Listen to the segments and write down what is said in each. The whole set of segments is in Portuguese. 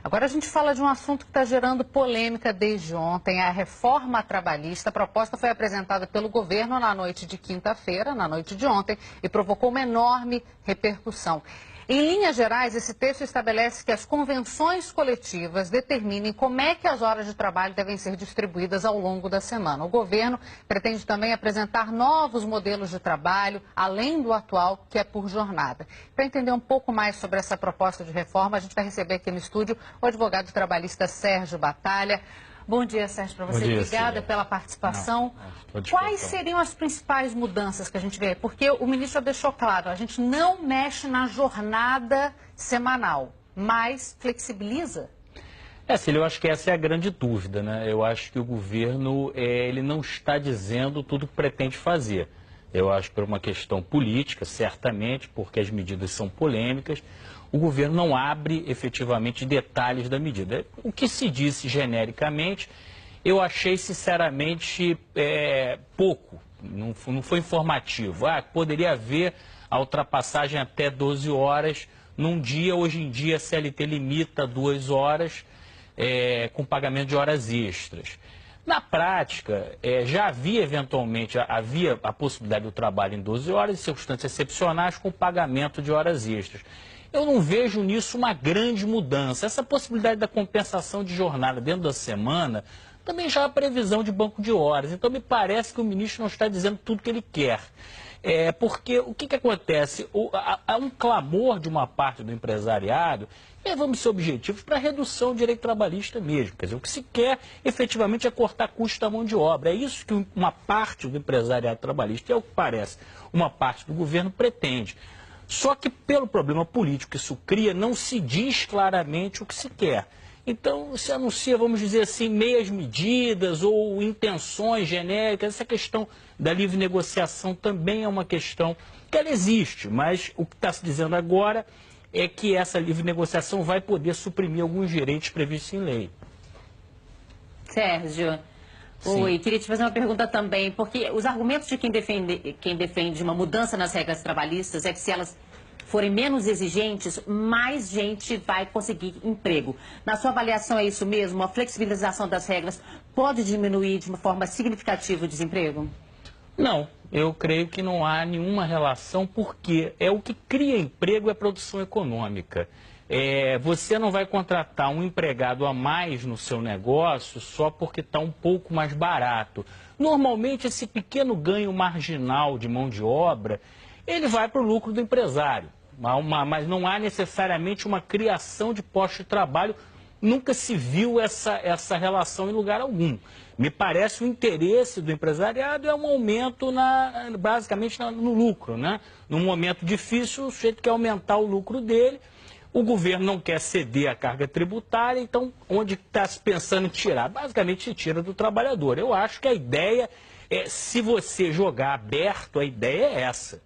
Agora a gente fala de um assunto que está gerando polêmica desde ontem, a reforma trabalhista. A proposta foi apresentada pelo governo na noite de quinta-feira, na noite de ontem, e provocou uma enorme repercussão. Em linhas gerais, esse texto estabelece que as convenções coletivas determinem como é que as horas de trabalho devem ser distribuídas ao longo da semana. O governo pretende também apresentar novos modelos de trabalho, além do atual, que é por jornada. Para entender um pouco mais sobre essa proposta de reforma, a gente vai receber aqui no estúdio o advogado trabalhista Sérgio Batalha. Bom dia, Sérgio, para você. Bom dia, obrigada Cília. pela participação. Não, Quais seriam as principais mudanças que a gente vê? Porque o ministro deixou claro, a gente não mexe na jornada semanal, mas flexibiliza. Cília, eu acho que essa é a grande dúvida, né? Eu acho que o governo ele não está dizendo tudo o que pretende fazer. Eu acho que por uma questão política, certamente, porque as medidas são polêmicas, o governo não abre efetivamente detalhes da medida. O que se disse genericamente, eu achei sinceramente pouco, não foi informativo. Poderia haver a ultrapassagem até 12 horas num dia. Hoje em dia a CLT limita 2 horas com pagamento de horas extras. Na prática, já havia eventualmente a possibilidade do trabalho em 12 horas, em circunstâncias excepcionais, com pagamento de horas extras. Eu não vejo nisso uma grande mudança. Essa possibilidade da compensação de jornada dentro da semana também já há previsão de banco de horas. Então, me parece que o ministro não está dizendo tudo o que ele quer. Porque o que acontece? Há um clamor de uma parte do empresariado, vamos ser objetivos, para redução do direito trabalhista mesmo. Quer dizer, o que se quer efetivamente é cortar custo da mão de obra. É isso que uma parte do empresariado trabalhista, e é o que parece, uma parte do governo pretende. Só que pelo problema político que isso cria, não se diz claramente o que se quer. Então, se anuncia, vamos dizer assim, meias medidas ou intenções genéricas. Essa questão da livre negociação também é uma questão que ela existe, mas o que está se dizendo agora é que essa livre negociação vai poder suprimir alguns direitos previstos em lei. Sérgio, oi, queria te fazer uma pergunta também, porque os argumentos de quem defende uma mudança nas regras trabalhistas é que se elas forem menos exigentes, mais gente vai conseguir emprego. Na sua avaliação é isso mesmo? A flexibilização das regras pode diminuir de uma forma significativa o desemprego? Não, eu creio que não há nenhuma relação, porque o que cria emprego é produção econômica. Você não vai contratar um empregado a mais no seu negócio só porque está um pouco mais barato. Normalmente, esse pequeno ganho marginal de mão de obra, ele vai para o lucro do empresário. Mas não há necessariamente uma criação de postos de trabalho. Nunca se viu essa relação em lugar algum. Me parece o interesse do empresariado é um aumento basicamente no lucro, né? Num momento difícil, o sujeito quer aumentar o lucro dele. O governo não quer ceder a carga tributária, então onde está se pensando em tirar? Basicamente se tira do trabalhador. Eu acho que a ideia se você jogar aberto, a ideia é essa.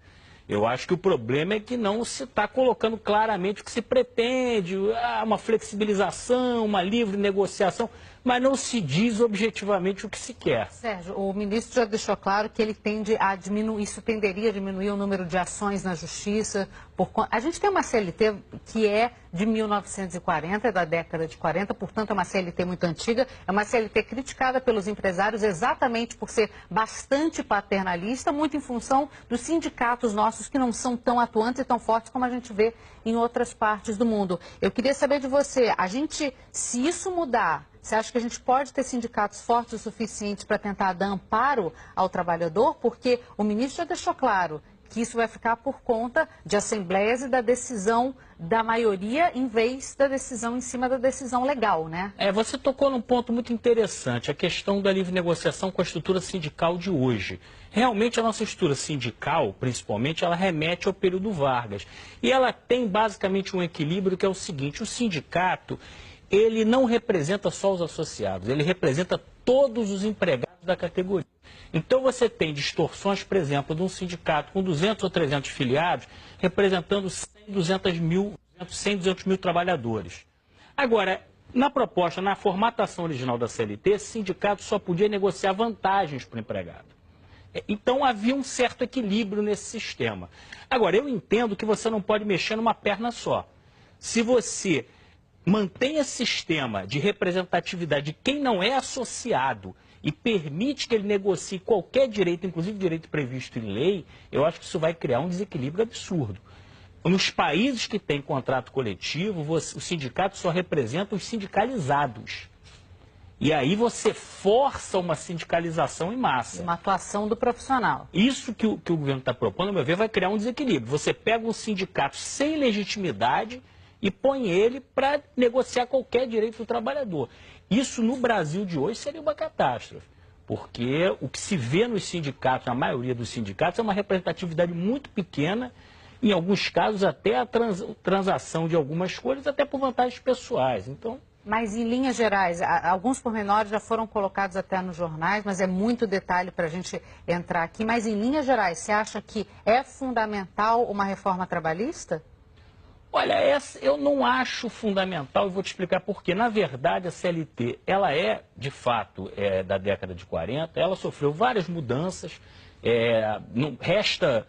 Eu acho que o problema é que não se está colocando claramente o que se pretende, uma flexibilização, uma livre negociação, mas não se diz objetivamente o que se quer. Sérgio, o ministro já deixou claro que ele tende a diminuir, isso tenderia a diminuir o número de ações na justiça. A gente tem uma CLT que é de 1940, da década de 40, portanto é uma CLT muito antiga, é uma CLT criticada pelos empresários exatamente por ser bastante paternalista, muito em função dos sindicatos nossos que não são tão atuantes e tão fortes como a gente vê em outras partes do mundo. Eu queria saber de você, se isso mudar, você acha que a gente pode ter sindicatos fortes o suficiente para tentar dar amparo ao trabalhador? Porque o ministro já deixou claro que isso vai ficar por conta de assembleias e da decisão da maioria em vez da decisão em cima da decisão legal, né? Você tocou num ponto muito interessante, a questão da livre negociação com a estrutura sindical de hoje. Realmente a nossa estrutura sindical, principalmente, ela remete ao período Vargas. E ela tem basicamente um equilíbrio que é o seguinte, o sindicato, ele não representa só os associados, ele representa todos os empregados da categoria. Então você tem distorções, por exemplo, de um sindicato com 200 ou 300 filiados, representando 100, 200 mil trabalhadores. Agora, na proposta, na formatação original da CLT, esse sindicato só podia negociar vantagens para o empregado. Então havia um certo equilíbrio nesse sistema. Agora, eu entendo que você não pode mexer numa perna só. Se você mantém esse sistema de representatividade de quem não é associado e permite que ele negocie qualquer direito, inclusive direito previsto em lei, eu acho que isso vai criar um desequilíbrio absurdo. Nos países que têm contrato coletivo, o sindicato só representa os sindicalizados. E aí você força uma sindicalização em massa. Uma atuação do profissional. Isso que o governo está propondo, a meu ver, vai criar um desequilíbrio. Você pega um sindicato sem legitimidade e põe ele para negociar qualquer direito do trabalhador. Isso no Brasil de hoje seria uma catástrofe, porque o que se vê nos sindicatos, na maioria dos sindicatos, é uma representatividade muito pequena, em alguns casos até a transação de algumas coisas, até por vantagens pessoais. Então, mas em linhas gerais, alguns pormenores já foram colocados até nos jornais, mas é muito detalhe para a gente entrar aqui. Mas em linhas gerais, você acha que é fundamental uma reforma trabalhista? Olha, eu não acho fundamental e vou te explicar por quê. Na verdade, a CLT, ela é, de fato, da década de 40, ela sofreu várias mudanças, não resta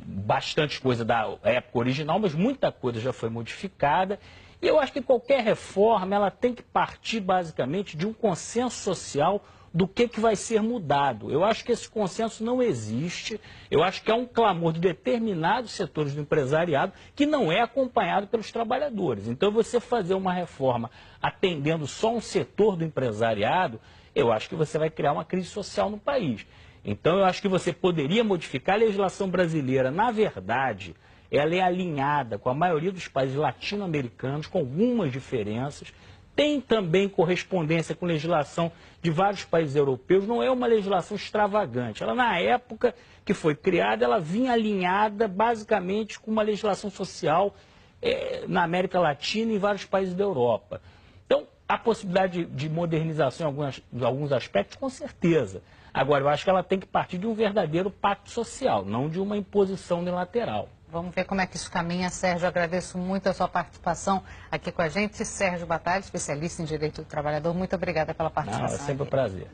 bastante coisa da época original, mas muita coisa já foi modificada. E eu acho que qualquer reforma, ela tem que partir basicamente de um consenso social do que vai ser mudado. Eu acho que esse consenso não existe. Eu acho que é um clamor de determinados setores do empresariado que não é acompanhado pelos trabalhadores. Então, você fazer uma reforma atendendo só um setor do empresariado, eu acho que você vai criar uma crise social no país. Então, eu acho que você poderia modificar a legislação brasileira. Na verdade, ela é alinhada com a maioria dos países latino-americanos, com algumas diferenças. Tem também correspondência com legislação de vários países europeus. Não é uma legislação extravagante. Ela, na época que foi criada, ela vinha alinhada basicamente com uma legislação social na América Latina e em vários países da Europa. Então, há possibilidade de modernização em alguns aspectos, com certeza. Agora, eu acho que ela tem que partir de um verdadeiro pacto social, não de uma imposição unilateral. Vamos ver como é que isso caminha, Sérgio. Eu agradeço muito a sua participação aqui com a gente. Sérgio Batalha, especialista em Direito do Trabalhador, muito obrigada pela participação. Não, é sempre um prazer.